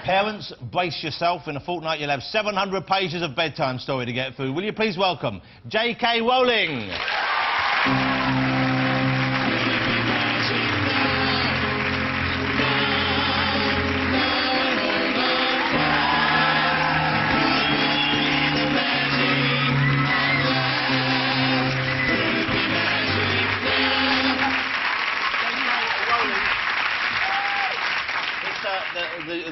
Parents, brace yourself. In a fortnight, you'll have 700 pages of bedtime story to get through. Will you please welcome J.K. Rowling?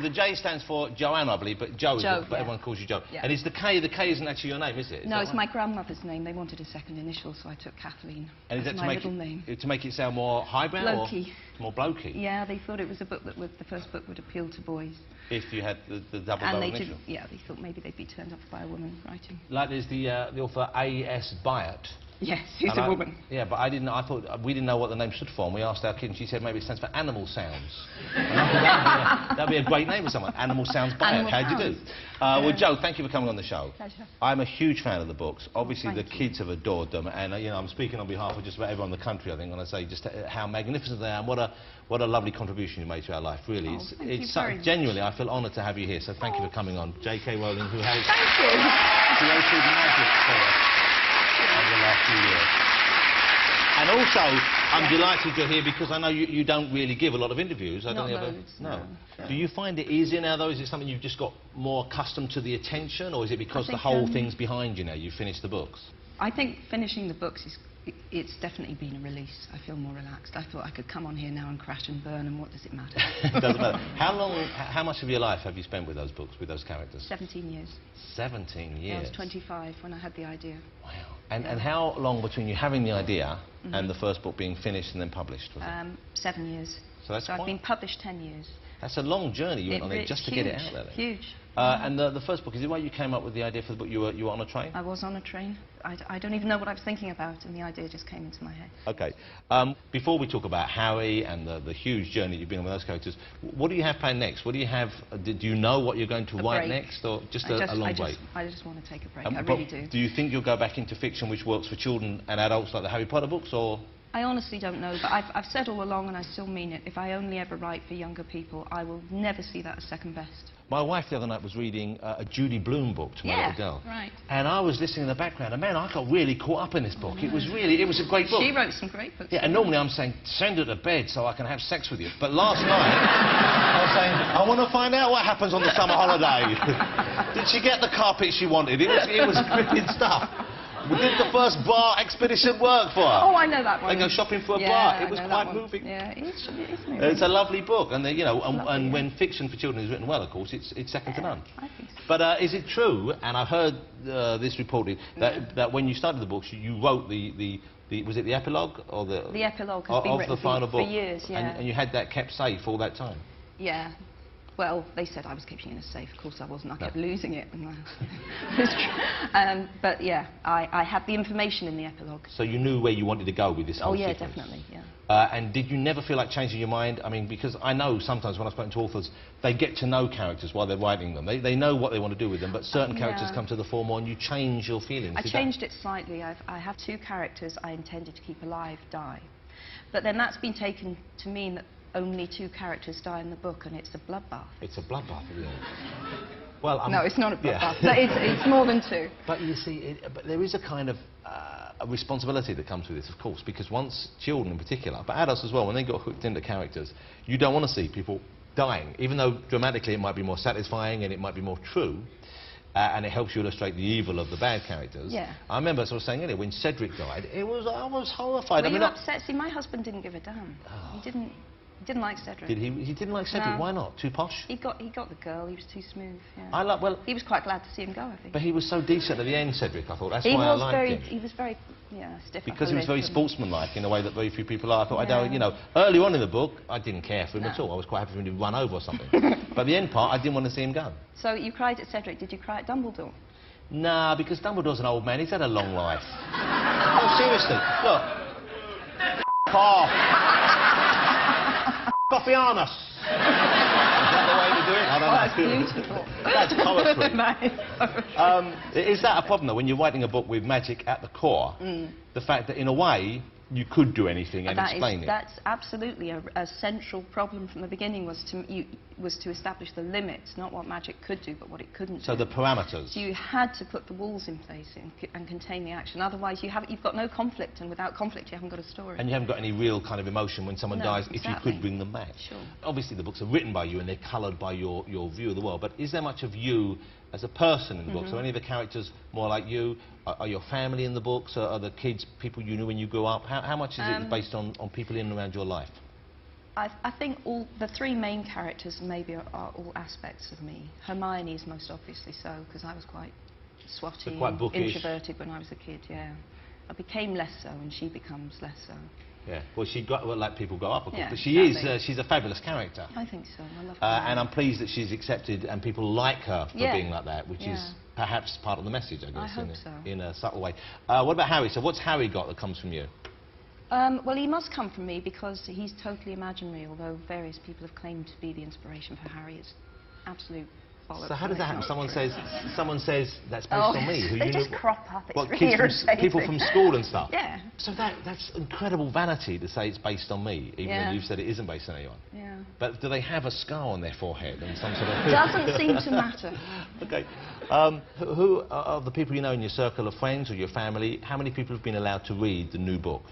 The J stands for Joanne, I believe, but Joe, but yeah. everyone calls you Joe. Yeah. And is the K isn't actually your name, is it? No, it's my grandmother's name. They wanted a second initial, so I took Kathleen. And is that my middle name. To make it sound more highbrow? Blokey. Or more blokey? Yeah, they thought it was a book that the first book would appeal to boys. If you had the double and initial? Yeah, they thought maybe they'd be turned off by a woman writing. Like there's the author A.S. Byatt. Yes, he's a woman. Yeah, but I thought we didn't know what the name stood for, and we asked our kid, and she said maybe it stands for Animal Sounds. And I thought that'd be a great name for someone. Animal Sounds Byatt. How'd you do? Well, Joe, thank you for coming on the show. Pleasure. I'm a huge fan of the books. Obviously, the you. kids have adored them, and you know, I'm speaking on behalf of just about everyone in the country, I think, when I say just how magnificent they are, and what a lovely contribution you made to our life. Really, genuinely, I feel honoured to have you here. So thank you for coming on, J.K. Rowling, who has created magic for us over the last few years. And also, I'm delighted you're here because I know you don't really give a lot of interviews. Not loads, no. Do you find it easier now, though? Is it something you've just got more accustomed to the attention, or is it because the whole thing's behind you now? You've finished the books. I think finishing the books it's definitely been a release. I feel more relaxed. I thought I could come on here now and crash and burn, and what does it matter? It doesn't matter. How much of your life have you spent with those books, with those characters? 17 years. 17 years? I was 25 when I had the idea. Wow. And how long between you having the idea and the first book being finished and then published? 7 years. So I've been published 10 years. That's a long journey you went on there just to get it out there. Then. Huge. And the first book, is it why you came up with the idea for the book? You were on a train? I was on a train. I don't even know what I was thinking about, and the idea just came into my head. OK. Before we talk about Harry and the huge journey you've been on with those characters, what do you have planned next? What do you have... Do you know what you're going to write next, or just a long break? I just want to take a break. I really do. Do you think you'll go back into fiction which works for children and adults like the Harry Potter books, or...? I honestly don't know, but I've said all along, and I still mean it, if I only ever write for younger people, I will never see that as second best. My wife the other night was reading a Judy Blume book to my little girl. Right. And I was listening in the background, and man, I got really caught up in this book. It was a great book. She wrote some great books. Yeah, and normally I'm saying, send her to bed so I can have sex with you. But last night, I was saying, I want to find out what happens on the summer holiday. Did she get the carpet she wanted? It was gripping stuff. Did the first bar expedition work for her? Oh, I know that one. They go shopping for a bar. It was quite moving. Yeah, it is moving. It's a lovely book, and you know, and when fiction for children is written well, of course, it's second to none. I think so. But is it true? And I've heard this reported that when you started the books, you wrote was it the epilogue or the epilogue has been written for years, yeah. And you had that kept safe all that time. Yeah. Well, they said I was keeping it in a safe. Of course I wasn't. I kept losing it. But yeah, I had the information in the epilogue. So you knew where you wanted to go with this whole sequence? Definitely, yeah. And did you never feel like changing your mind? I mean, because I know sometimes when I've spoken to authors, they get to know characters while they're writing them. They know what they want to do with them, but certain characters come to the fore more and you change your feelings. I changed it slightly. I have 2 characters I intended to keep alive die. But then that's been taken to mean that only 2 characters die in the book, and it's a bloodbath. It's a bloodbath, really. Well, no, it's not a bloodbath. But it's more than 2. But you see, but there is a kind of a responsibility that comes with this, of course, because once children in particular, but adults as well, when they got hooked into characters, you don't want to see people dying, even though dramatically it might be more satisfying and it might be more true. And it helps you illustrate the evil of the bad characters. Yeah. I remember, as I was saying earlier, when Cedric died, I was horrified. Were you upset? See, my husband didn't give a damn. Oh. He didn't like Cedric. Did he? He didn't like Cedric? No. Why not? Too posh? He got the girl. He was too smooth. Yeah. Well, he was quite glad to see him go, I think. But he was so decent at the end, Cedric. I thought that's why I liked him. He was very, stiff. Because he was very sportsmanlike in a way that very few people are. I thought, you know, early on in the book, I didn't care for him at all. I was quite happy for him to run over or something. But the end part, I didn't want to see him go. So you cried at Cedric. Did you cry at Dumbledore? Nah, because Dumbledore's an old man. He's had a long life. Oh, seriously. Look. Off. Coffee on us. Is that the way to do it? I don't know. That's beautiful. That's poetry. Is that a problem, though, when you're writing a book with magic at the core? The fact that, in a way, you could do anything and explain it. That's absolutely a central problem from the beginning, was to establish the limits, not what magic could do, but what it couldn't do. So the parameters. So you had to put the walls in place and contain the action. Otherwise, you've got no conflict, and without conflict, you haven't got a story. And you haven't got any real kind of emotion when someone dies, exactly. if you could bring them back. Sure. Obviously, the books are written by you, and they're coloured by your view of the world. But is there much of you as a person in the books? Are any of the characters more like you? Are your family in the books? Are the kids people you knew when you grew up? How much is it based on people in and around your life? I think the three main characters maybe are all aspects of me. Hermione is most obviously so, because I was quite swotty, so quite introverted when I was a kid, yeah. I became less so, and she becomes less so. Yeah, well, let people go up, of course, yeah, but she's a fabulous character. I think so. I love her. And I'm pleased that she's accepted and people like her for being like that, which is perhaps part of the message, I guess, I hope in a subtle way. What about Harry? So what's Harry got that comes from you? Well, he must come from me because he's totally imaginary, although various people have claimed to be the inspiration for Harry. It's absolute bollocks. So how does that happen? Someone says that's based on me. They just crop up. It's really irritating. People from school and stuff. Yeah. So that's incredible vanity to say it's based on me, even though you've said it isn't based on anyone. Yeah. But do they have a scar on their forehead and some sort of? Doesn't seem to matter. Okay. Who of the people you know in your circle of friends or your family? How many people have been allowed to read the new book?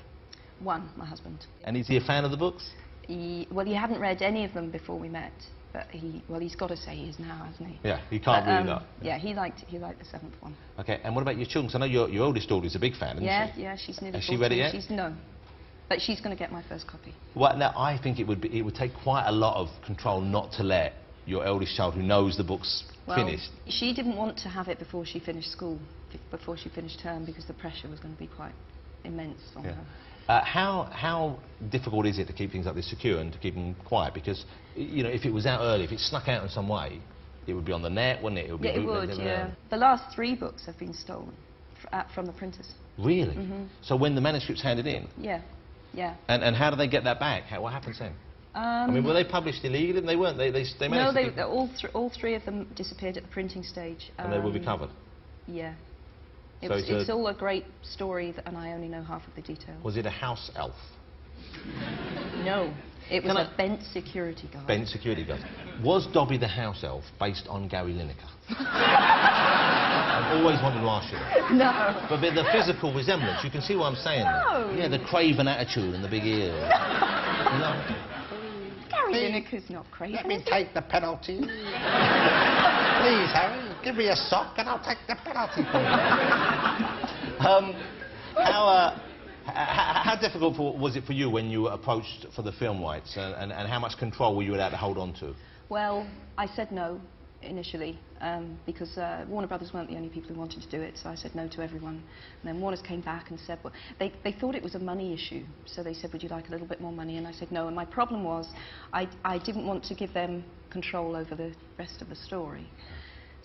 One, my husband. And is he a fan of the books? Well, he hadn't read any of them before we met. But he's got to say he is now, hasn't he? Yeah, he can't read that. Yeah, he liked the seventh one. Okay, and what about your children? I know your oldest daughter is a big fan, isn't she? Yeah, she's nearly 14. Has she read it yet? No, but she's going to get my first copy. Well, now I think it would take quite a lot of control not to let your eldest child, who knows the book's finished. She didn't want to have it before she finished school, before she finished term, because the pressure was going to be quite immense on her. How difficult is it to keep things like this secure and to keep them quiet? Because, you know, if it was out early, if it snuck out in some way, it would be on the net, wouldn't it? It would, yeah. The last 3 books have been stolen from the printers. Really? So when the manuscript's handed in? Yeah, yeah. And how do they get that back? What happens then? I mean, were they published illegally? They weren't. They managed to all 3 of them disappeared at the printing stage. And they were recovered? Yeah. It's all a great story, and I only know half of the details. Was it a house elf? No, it was a bent security guard. Bent security guard. Was Dobby the house elf based on Gary Lineker? I've always wanted to ask you that. No. But the physical resemblance, you can see what I'm saying. No. Yeah, the craven attitude and the big ears. You know? Gary Lineker's not crazy. Let me take the penalty. Please, Harry, give me a sock and I'll take the penalty for you. How difficult was it for you when you were approached for the film rights, and how much control were you allowed to hold on to? Well, I said no initially, because Warner Brothers weren't the only people who wanted to do it, so I said no to everyone. And then Warner's came back and said, well, they thought it was a money issue, so they said, would you like a little bit more money? And I said no, and my problem was I didn't want to give them control over the rest of the story.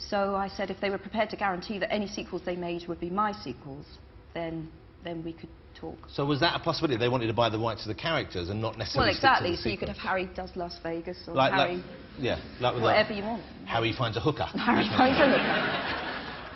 So I said if they were prepared to guarantee that any sequels they made would be my sequels, then we could talk. So was that a possibility? They wanted to buy the rights to the characters and not necessarily stick to the exactly, so you could have Harry Does Las Vegas, or Harry... whatever you want. Harry Finds a Hooker. Harry Finds a Hooker.